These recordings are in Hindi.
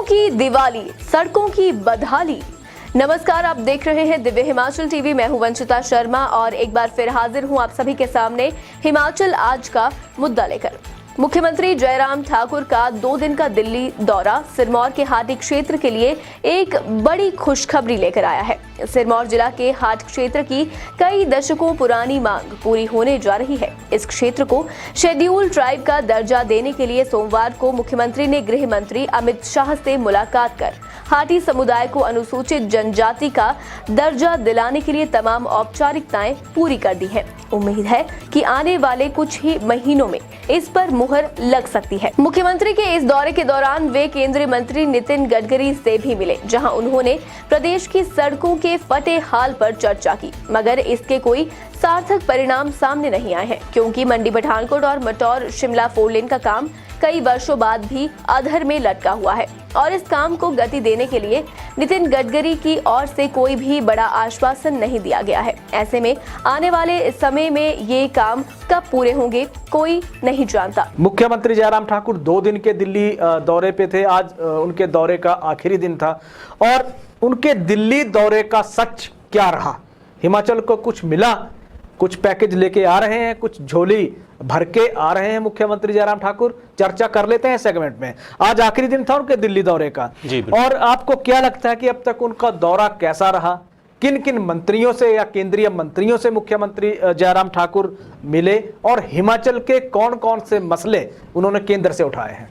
की दिवाली, सड़कों की बदहाली। नमस्कार, आप देख रहे हैं दिव्य हिमाचल टीवी। मैं हूं वंचिता शर्मा और एक बार फिर हाजिर हूं आप सभी के सामने हिमाचल आज का मुद्दा लेकर। मुख्यमंत्री जयराम ठाकुर का 2 दिन का दिल्ली दौरा सिरमौर के हाटी क्षेत्र के लिए एक बड़ी खुशखबरी लेकर आया है। सिरमौर जिला के हाट क्षेत्र की कई दशकों पुरानी मांग पूरी होने जा रही है। इस क्षेत्र को शेड्यूल ट्राइब का दर्जा देने के लिए सोमवार को मुख्यमंत्री ने गृह मंत्री अमित शाह से मुलाकात कर हाटी समुदाय को अनुसूचित जनजाति का दर्जा दिलाने के लिए तमाम औपचारिकताएं पूरी कर दी हैं। उम्मीद है कि आने वाले कुछ ही महीनों में इस पर मुहर लग सकती है। मुख्यमंत्री के इस दौरे के दौरान वे केंद्रीय मंत्री नितिन गडकरी से भी मिले, जहां उन्होंने प्रदेश की सड़कों के फटे हाल पर चर्चा की, मगर इसके कोई सार्थक परिणाम सामने नहीं आए हैं, क्योंकि मंडी पठानकोट और मटौर शिमला 4 लेन का काम कई वर्षों बाद भी अधर में लटका हुआ है और इस काम को गति देने के लिए नितिन गडकरी की ओर से कोई भी बड़ा आश्वासन नहीं दिया गया है। ऐसे में आने वाले समय में ये काम कब पूरे होंगे कोई नहीं जानता। मुख्यमंत्री जयराम ठाकुर 2 दिन के दिल्ली दौरे पे थे। आज उनके दौरे का आखिरी दिन था और उनके दिल्ली दौरे का सच क्या रहा? हिमाचल को कुछ मिला? कुछ पैकेज लेके आ रहे हैं, कुछ झोली भर के आ रहे हैं मुख्यमंत्री जयराम ठाकुर? चर्चा कर लेते हैं सेगमेंट में। आज आखिरी दिन था उनके दिल्ली दौरे का और आपको क्या लगता है कि अब तक उनका दौरा कैसा रहा? किन किन मंत्रियों से या केंद्रीय मंत्रियों से मुख्यमंत्री जयराम ठाकुर मिले और हिमाचल के कौन कौन से मसले उन्होंने केंद्र से उठाए हैं?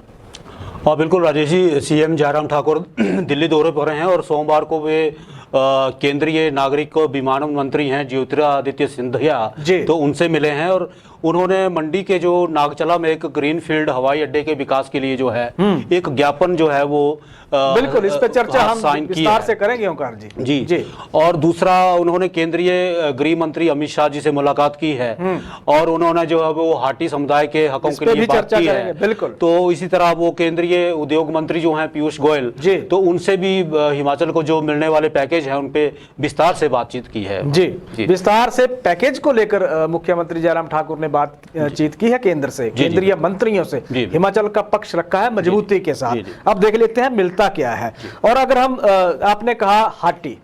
हाँ बिल्कुल राजेश जी, सीएम जयराम ठाकुर दिल्ली दौरे पर हैं और सोमवार को वे केंद्रीय नागरिक विमानन मंत्री हैं ज्योतिरादित्य सिंधिया तो उनसे मिले हैं और उन्होंने मंडी के जो नागचला में एक ग्रीनफील्ड हवाई अड्डे के विकास के लिए जो है एक ज्ञापन जो है वो बिल्कुल इस पे चर्चा हम विस्तार से करेंगे ओंकार जी। जी और दूसरा उन्होंने केंद्रीय गृह मंत्री अमित शाह जी से मुलाकात की है और उन्होंने जो है वो हाटी समुदाय के हकों के लिए बात की है। बिल्कुल। तो इसी तरह वो केंद्रीय उद्योग मंत्री जो हैं पीयूष गोयल तो उनसे भी हिमाचल को जो मिलने वाले पैकेज है उन पे विस्तार से बातचीत की है। जी विस्तार से पैकेज को लेकर मुख्यमंत्री जयराम ठाकुर ने बातचीत की है केंद्र से, केंद्रीय मंत्रियों से। हिमाचल का पक्ष रखा है मजबूती के साथ। अब देख लेते हैं मिलता क्या है। और अगर हम आपने कहा हाटी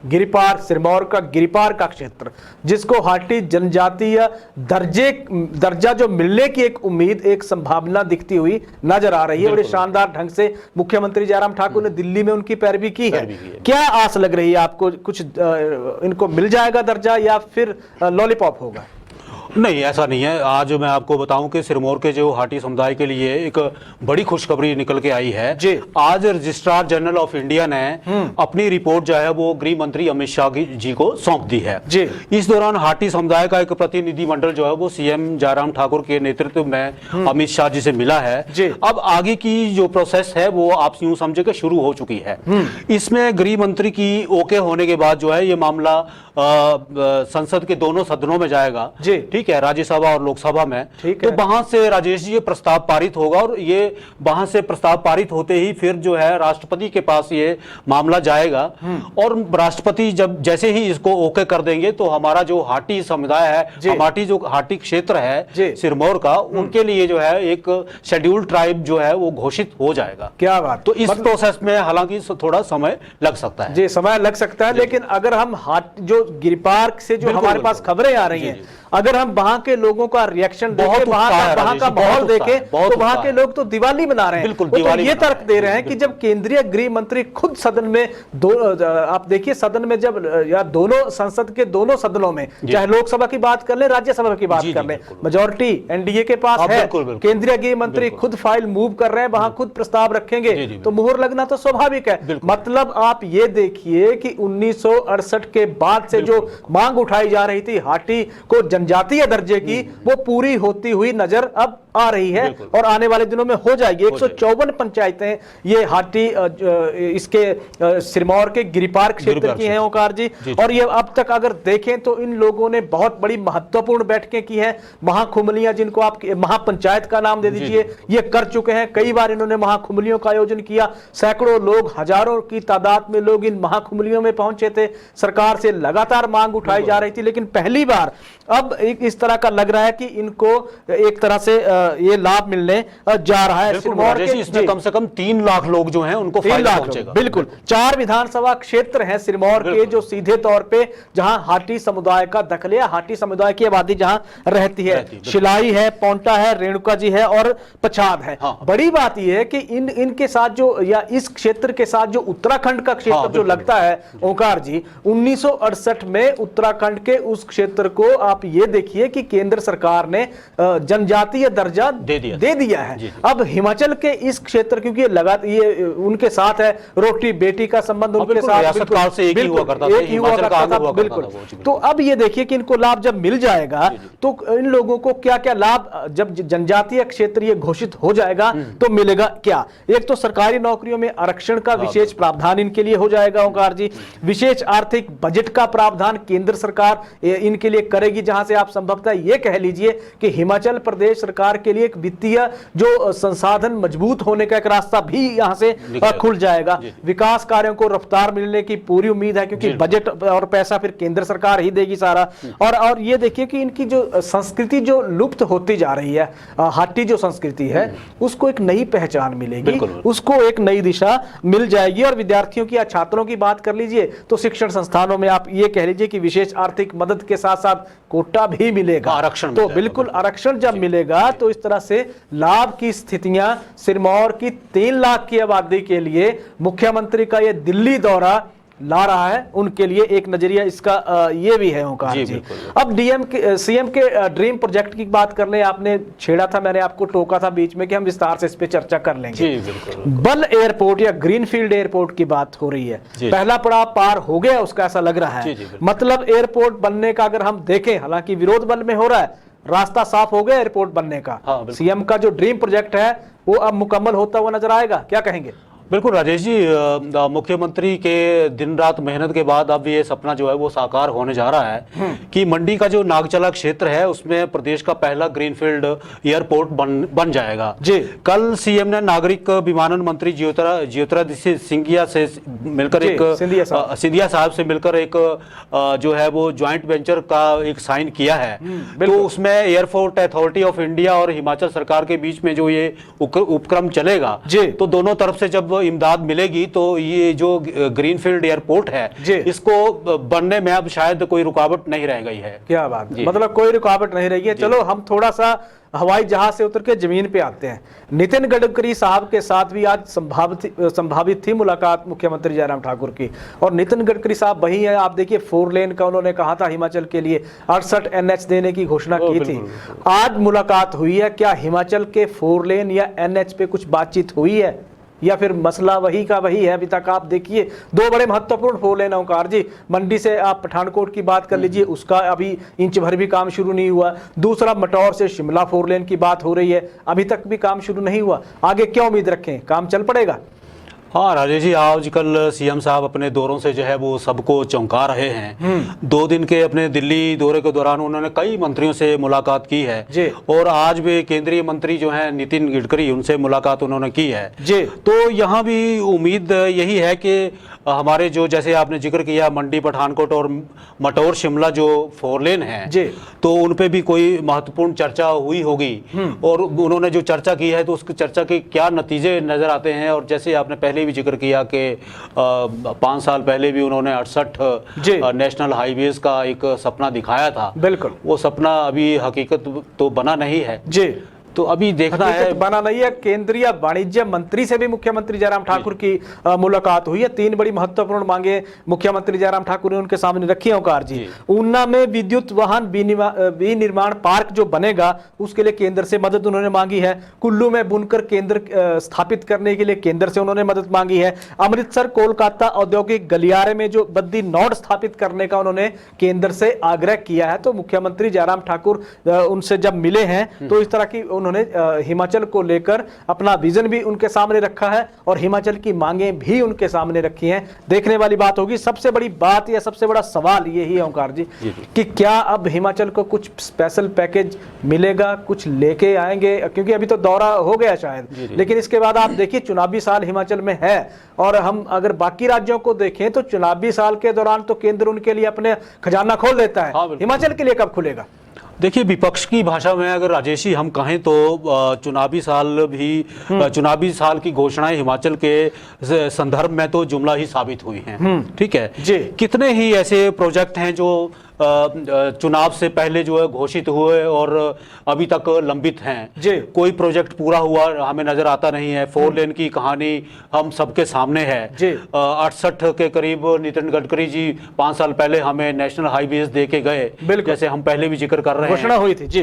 गिरिपार, सिरमौर का गिरिपार का क्षेत्र जिसको हाटी जनजातीय दर्जा जो मिलने की एक उम्मीद, एक संभावना दिखती हुई नजर आ रही है। बड़े शानदार ढंग से मुख्यमंत्री जयराम ठाकुर ने दिल्ली में उनकी पैरवी की है। क्या आस लग रही है आपको? कुछ इनको मिल जाएगा दर्जा या फिर लॉलीपॉप होगा? नहीं, ऐसा नहीं है। आज मैं आपको बताऊं कि सिरमौर के जो हाटी समुदाय के लिए एक बड़ी खुशखबरी निकल के आई है। आज रजिस्ट्रार जनरल ऑफ इंडिया ने अपनी रिपोर्ट जो है वो गृह मंत्री अमित शाह जी को सौंप दी है। इस दौरान हाटी समुदाय का एक प्रतिनिधि मंडल जो है वो सीएम जयराम ठाकुर के नेतृत्व में अमित शाह जी से मिला है। अब आगे की जो प्रोसेस है वो आप यूं समझे कि शुरू हो चुकी है। इसमें गृह मंत्री की ओके होने के बाद जो है ये मामला संसद के दोनों सदनों में जाएगा। ठीक है, राज्यसभा और लोकसभा में। तो वहां से राजेश जी ये प्रस्ताव पारित होगा और ये वहां से प्रस्ताव पारित होते ही फिर जो है राष्ट्रपति के पास ये मामला जाएगा और राष्ट्रपति जब जैसे ही इसको ओके कर देंगे तो हमारा जो हाटी समुदाय है, हमारी जो हाटी क्षेत्र है सिरमौर का, उनके लिए जो है एक शेड्यूल ट्राइब जो है वो घोषित हो जाएगा। क्या बात। तो इस प्रोसेस में हालांकि थोड़ा समय लग सकता है। जी, समय लग सकता है, लेकिन अगर हम जो गिरिपार से जो हमारे पास खबरें आ रही हैं, अगर हम वहां के लोगों का रिएक्शन देखें, वहां का माहौल देखें, तो वहां के लोग तो दिवाली मना रहे हैं। बिल्कुल, तो ये तर्क दे रहे हैं कि जब केंद्रीय गृह मंत्री खुद सदन में आप देखिए सदन में जब या दोनों संसद के दोनों सदनों में, चाहे लोकसभा की बात कर ले, राज्यसभा की बात कर ले, मेजोरिटी एनडीए के पास है, केंद्रिया गृह मंत्री खुद फाइल मूव कर रहे हैं, वहां खुद प्रस्ताव रखेंगे तो मुहर लगना तो स्वाभाविक है। मतलब आप ये देखिए कि 1968 के बाद से जो मांग उठाई जा रही थी हाटी को जनजातीय दर्जे की, वो पूरी होती हुई नजर अब आ रही है और आने वाले दिनों में हो जाएगी। 154 पंचायतें ये हाटी इसके सिरमौर के गिरिपार क्षेत्र की हैं ओंकार जी। और ये अब तक अगर देखें तो इन लोगों ने बहुत बड़ी महत्वपूर्ण बैठकें की हैं। महाखुमलियां, जिनको आप महापंचायत का नाम दे दीजिए, ये कर चुके हैं। कई बार इन्होंने महाखुमलियों का आयोजन किया। सैकड़ों लोग, हजारों की तादाद में लोग इन महाखुमलियों में पहुंचे थे। सरकार से लगातार लगातार मांग उठाई जा रही थी, लेकिन पहली बार अब इस तरह का लग रहा है कि इनको एक तरह से ये लाभ मिलने जा रहा है। सिरमौर के इसमें कम से कम 3 लाख लोग जो हैं उनको फायदा पहुंचेगा। बिल्कुल 4 विधानसभा क्षेत्र हैं सिरमौर के जो सीधे तौर पे जहां हाटी समुदाय का दखल है, हाटी समुदाय की आबादी जहां रहती है, शिलाई है, पौंटा है, रेणुका जी है और पछाद है। बड़ी बात यह है कि इनके साथ जो या इस क्षेत्र के साथ जो उत्तराखंड का क्षेत्र जो लगता है ओंकार जी, 1968 में उत्तराखंड के उस क्षेत्र को आप ये देखिए कि केंद्र सरकार ने जनजातीय दर्जा दे दिया है। अब हिमाचल के इस क्षेत्र, क्योंकि ये उनके साथ है, रोटी बेटी का संबंध उनके साथ से एक ही हुआ करता था, बिल्कुल। तो अब ये देखिए कि इनको लाभ जब मिल जाएगा तो इन लोगों को क्या क्या लाभ, जब जनजातीय क्षेत्र ये घोषित हो जाएगा तो मिलेगा क्या? एक तो सरकारी नौकरियों में आरक्षण का विशेष प्रावधान इनके लिए हो जाएगा ओंकार जी। विशेष आर्थिक बजट का प्रावधान केंद्र सरकार इनके लिए करेगी, जहां से आप संभवतः ये कह लीजिए कि हिमाचल प्रदेश सरकार के लिए एक वित्तीय जो संसाधन मजबूत होने का एक रास्ता भी यहां से खुल जाएगा। विकास कार्यों को रफ्तार मिलने की पूरी उम्मीद है, क्योंकि बजट और पैसा फिर केंद्र सरकार ही देगी सारा। और ये देखिए कि इनकी जो संस्कृति जो लुप्त होती जा रही है, हाटी जो संस्कृति है उसको एक नई पहचान मिलेगी, उसको एक नई दिशा मिल जाएगी। और विद्यार्थियों की या छात्रों की बात कर लीजिए तो शिक्षण संस्थानों में आप ये कह लीजिए कि विशेष आर्थिक मदद के साथ साथ कोटा भी मिलेगा, आरक्षण। तो बिल्कुल आरक्षण जब मिलेगा तो इस तरह से लाभ की स्थितियां सिरमौर की 3 लाख की आबादी के लिए मुख्यमंत्री का ये दिल्ली दौरा ला रहा है, उनके लिए एक नजरिया इसका ये भी है ओंकार जी। अब सीएम के ड्रीम प्रोजेक्ट की बात कर ले, आपने छेड़ा था, मैंने आपको टोका था बीच में कि हम विस्तार से इस पे चर्चा कर लेंगे। बल एयरपोर्ट या ग्रीनफील्ड एयरपोर्ट की बात हो रही है, पहला पड़ाव पार हो गया उसका, ऐसा लग रहा है। मतलब एयरपोर्ट बनने का अगर हम देखें, हालांकि विरोध बल में हो रहा है, रास्ता साफ हो गया एयरपोर्ट बनने का। सीएम का जो ड्रीम प्रोजेक्ट है वो अब मुकम्मल होता हुआ नजर आएगा, क्या कहेंगे? बिल्कुल राजेश जी, मुख्यमंत्री के दिन रात मेहनत के बाद अब ये सपना जो है वो साकार होने जा रहा है कि मंडी का जो नागचला क्षेत्र है उसमें प्रदेश का पहला ग्रीनफील्ड एयरपोर्ट बन जाएगा जी। कल सीएम ने नागरिक विमानन मंत्री ज्योतिरादित्य सिंधिया से मिलकर सिंधिया साहब से मिलकर एक जो है वो ज्वाइंट वेंचर का एक साइन किया है। तो उसमें एयरपोर्ट अथॉरिटी ऑफ इंडिया और हिमाचल सरकार के बीच में जो ये उपक्रम चलेगा, तो दोनों तरफ से जब इमदाद मिलेगी तो ये जो ग्रीनफील्ड एयरपोर्ट है इसको बनने में अब शायद कोई रुकावट नहीं रह गई है। क्या बात, मतलब कोई रुकावट नहीं रही है। चलो हम थोड़ा सा हवाई जहाज से उतर के जमीन पे आते हैं। नितिन गडकरी साहब के साथ भी आज संभावित थी मुलाकात मुख्यमंत्री जयराम ठाकुर की, और नितिन गडकरी साहब वही है, आप देखिए 4 लेन का उन्होंने कहा था हिमाचल के लिए, 68 NH देने की घोषणा की थी। आज मुलाकात हुई है, क्या हिमाचल के 4 लेन या NH पे कुछ बातचीत हुई है या फिर मसला वही का वही है अभी तक? आप देखिए 2 बड़े महत्वपूर्ण 4 लेन ओंकार जी, मंडी से आप पठानकोट की बात कर लीजिए, उसका अभी इंच भर भी काम शुरू नहीं हुआ। दूसरा मटौर से शिमला 4 लेन की बात हो रही है, अभी तक भी काम शुरू नहीं हुआ। आगे क्या उम्मीद रखें, काम चल पड़ेगा? हाँ राजेश जी, आजकल सीएम साहब अपने दौरों से जो है वो सबको चौंका रहे हैं। 2 दिन के अपने दिल्ली दौरे के दौरान उन्होंने कई मंत्रियों से मुलाकात की है और आज भी केंद्रीय मंत्री जो हैं नितिन गडकरी, उनसे मुलाकात उन्होंने की है जी। तो यहाँ भी उम्मीद यही है कि हमारे जो, जैसे आपने जिक्र किया, मंडी पठानकोट और मटौर शिमला जो 4 लेन है जी, तो उन पे भी कोई महत्वपूर्ण चर्चा हुई होगी। और उन्होंने जो चर्चा की है तो उसकी चर्चा के क्या नतीजे नजर आते हैं। और जैसे आपने पहले भी जिक्र किया कि 5 साल पहले भी उन्होंने 68 नेशनल हाईवेज का एक सपना दिखाया था, बिल्कुल वो सपना अभी हकीकत तो बना नहीं है जी। तो अभी देखना है, बना नहीं है। केंद्रीय वाणिज्य मंत्री से भी मुख्यमंत्री जयराम ठाकुर की मुलाकात हुई है। 3 बड़ी महत्वपूर्ण मांगे मुख्यमंत्री जयराम ठाकुर ने उनके सामने रखी है ओंकार जी। ऊना में विद्युत वाहन विनिर्माण पार्क जो बनेगा उसके लिए केंद्र से मदद उन्होंने मांगी है। कुल्लू में बुनकर केंद्र स्थापित करने के लिए केंद्र से उन्होंने मदद मांगी है। अमृतसर कोलकाता औद्योगिक गलियारे में जो बद्दी नोड स्थापित करने का उन्होंने केंद्र से आग्रह किया है। तो मुख्यमंत्री जयराम ठाकुर उनसे जब मिले हैं तो इस तरह की उन्होंने हिमाचल को लेकर अपना विजन भी उनके सामने रखा है और हिमाचल की मांगें भी उनके सामने रखी हैं। देखने वाली बात होगी। सबसे बड़ी बात या सबसे बड़ा सवाल यही है ओंकार जी कि क्या अब हिमाचल को कुछ स्पेशल पैकेज मिलेगा, कुछ लेके आएंगे, क्योंकि अभी तो दौरा हो गया शायद, लेकिन इसके बाद आप देखिए चुनावी साल हिमाचल में है और हम अगर बाकी राज्यों को देखें तो चुनावी साल के दौरान तो केंद्र उनके लिए अपने खजाना खोल देता है। हिमाचल के लिए कब खुलेगा? देखिए, विपक्ष की भाषा में अगर राजेश जी हम कहें तो चुनावी साल की घोषणाएं हिमाचल के संदर्भ में तो जुमला ही साबित हुई हैं। ठीक है जी। कितने ही ऐसे प्रोजेक्ट हैं जो चुनाव से पहले जो है घोषित हुए और अभी तक लंबित हैं। कोई प्रोजेक्ट पूरा हुआ हमें नजर आता नहीं है। 4 लेन की कहानी हम सबके सामने है। 68 के करीब नितिन गडकरी जी 5 साल पहले हमें नेशनल हाईवेज दे के गए, जैसे हम पहले भी जिक्र कर रहे हैं।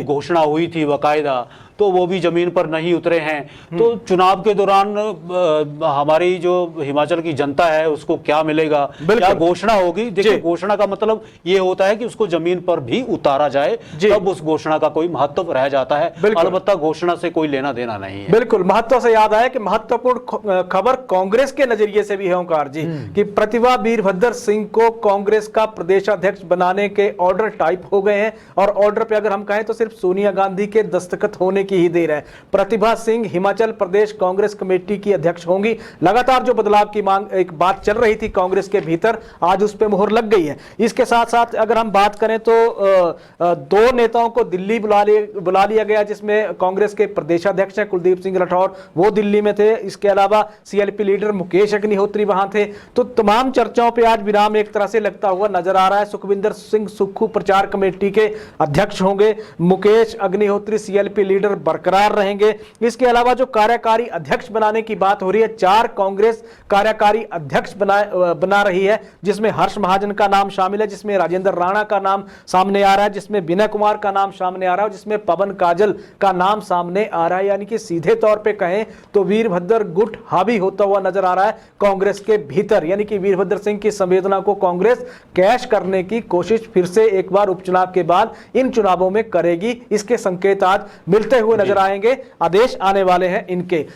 घोषणा हुई थी बाकायदा, तो वो भी जमीन पर नहीं उतरे हैं। तो चुनाव के दौरान हमारी जो हिमाचल की जनता है उसको क्या मिलेगा, क्या घोषणा होगी? देखिए, घोषणा का मतलब ये होता है कि उसको जमीन पर भी उतारा जाए, तब उस घोषणा का कोई महत्व रह जाता है। अलबत्ता घोषणा से कोई लेना देना नहीं है। बिल्कुल। महत्व से याद आया कि महत्वपूर्ण खबर कांग्रेस के नजरिए से भी है ओंकार जी कि प्रतिभा वीरभद्र सिंह को कांग्रेस का प्रदेशाध्यक्ष बनाने के ऑर्डर टाइप हो गए हैं और ऑर्डर पे अगर हम कहें तो सिर्फ सोनिया गांधी के दस्तखत होने की ही देर है। प्रतिभा सिंह हिमाचल प्रदेश कांग्रेस कमेटी की अध्यक्ष होंगी। लगातार जो बदलाव की मांग एक बात चल रही थी कांग्रेस के भीतर, आज उस पे मोहर लग गई है। इसके साथ साथ अगर हम बात करें तो 2 नेताओं को दिल्ली बुला लिया गया, जिसमें कांग्रेस के प्रदेशाध्यक्ष हैं कुलदीप सिंह राठौर, वो दिल्ली में थे। इसके अलावा सीएलपी लीडर मुकेश अग्निहोत्री वहां थे। तो तमाम चर्चाओं पर आज विराम एक तरह से लगता हुआ नजर आ रहा है। सुखविंदर सिंह सुक्खू प्रचार कमेटी के अध्यक्ष होंगे, मुकेश अग्निहोत्री सीएलपी लीडर बरकरार रहेंगे। इसके अलावा जो कार्यकारी अध्यक्ष बनाने की बात हो रही है, 4 कांग्रेस कार्यकारी अध्यक्ष बना रही है, जिसमें हर्ष महाजन का नाम शामिल है, जिसमें राजेंद्र राणा का नाम सामने आ रहा है, जिसमें विनय कुमार का नाम सामने आ रहा है, जिसमें पवन काजल का नाम सामने आ रहा है। यानी कि सीधे तौर पे कहें तो वीरभद्र गुट हावी होता हुआ नजर आ रहा है कांग्रेस के भीतर। यानी कि वीरभद्र सिंह की संवेदना को कांग्रेस कैश करने की कोशिश फिर से एक बार उपचुनाव के बाद इन चुनावों में करेगी। इसके संकेत आज मिलते हुए नजर आएंगे। आदेश आने वाले हैं इनके।